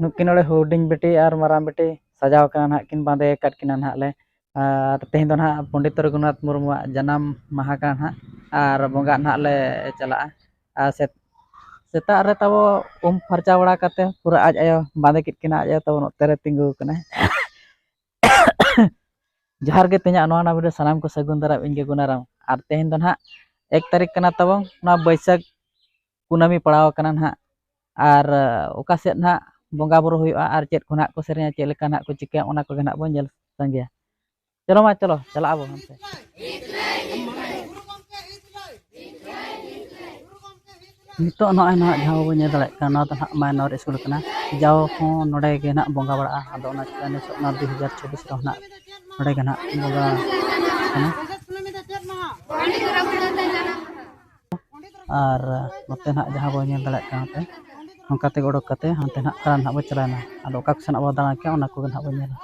नुकिन नोड़े हुडिंग बेटी और माराम बेटी सजाव कना ना किन बांधे कट किना ना ले और तेहें दो ना पंडित रघुनाथ मुर्मू जन्म माहा का ना और बोंगा ना ले चला से सेता रे तबो फरचा बड़ा करते पूरा आज आयो बांधे किट किना आज तब नोते रे तिंगु कना जहार के तेना नोना ना वीडियो सनाम को सगुन दरा इनके गुनाराम और तेहें दो ना 1 तारीख कना तबो ना बैसाख कुनामी पड़ाव कना ना और ओका सेद ना बोंगा बुरु हुआ और चेक खुना को सेरेnya चेक लेका ना को चिका ओना को ना बोन जल संगे चलो मा चलो चला आबो हमसे नितो नय ना जहां बो ने दले काना तो ना माइनर स्कूल कना जाओ हो नोडे के ना बोंगा बड़ा आदो ना ने सपना 2024 रो ना नोडे के ना बोंगा कना और नोते ना जहां बो ने दले काना ते नोकाते गोडक कते हांते ना तान ना बो चलाना आदो ओका सना बो दाना के ओना को ना बो नेला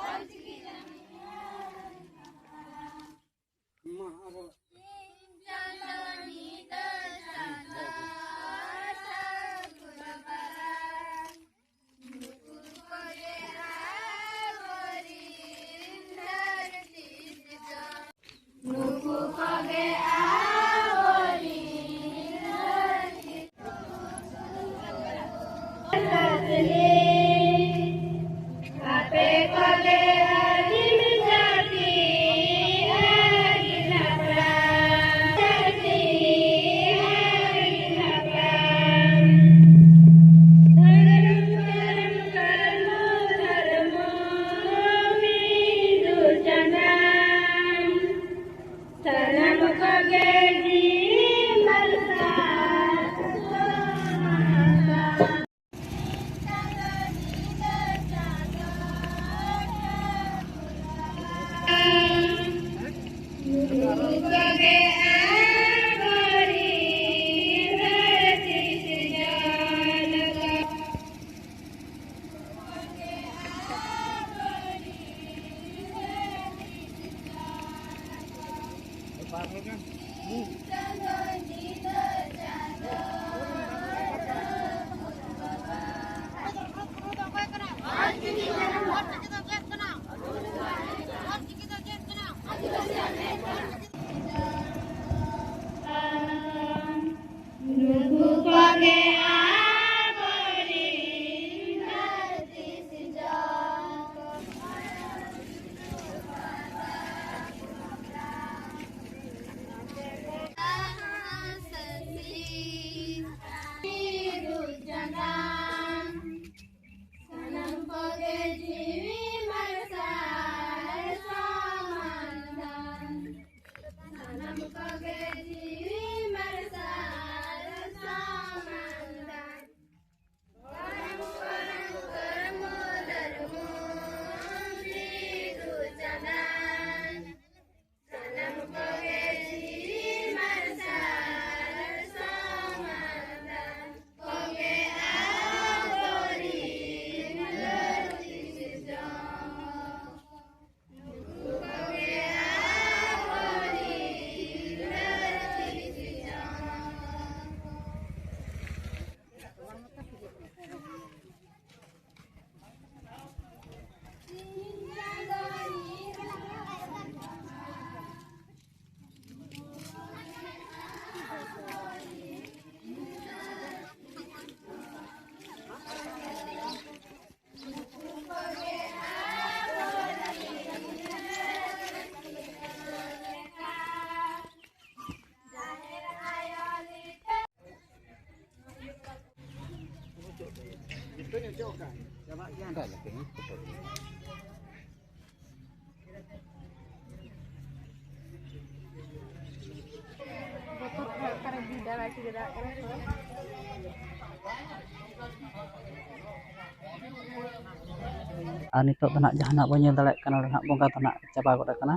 और नितो तो ना जहाना बो नेल दाड़े कना ना बोंगा तो ना चाबा गोड कना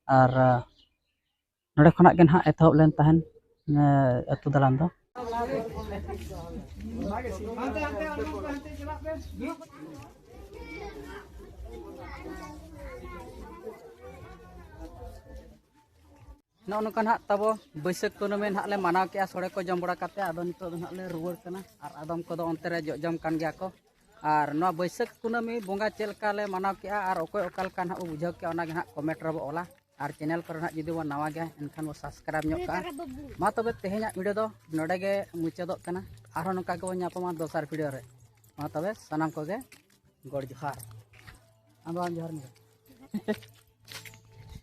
और नोडे खना के ना एतहब लेन तहन अतु दालान दो नौका ना तब बैसाख कुनामी ना ले मानाव के सोड़े को जम बड़ा करते आदो नितो ना ले रुवाड़ कना और आदम को अंतरे जम कान गया को और नवा बैसाख कुनामी बंगा चेलकाले मानाव के और अकोय ओकालका ना बुझाव के ओना गे कमेंट रे बो ओला और चैनल पर ना जुदी बो नवा गया एनखान बो सब्सक्राइब ᱧᱚᱜ का मा तबे तेहेኛ वीडियो दो नोडे गे मुचादो कना आरो नका के बो ᱧᱟᱯᱟᱢᱟ दोसर वीडियो रे मा तबे सनाम को गे गॉड जोहार आम जोहार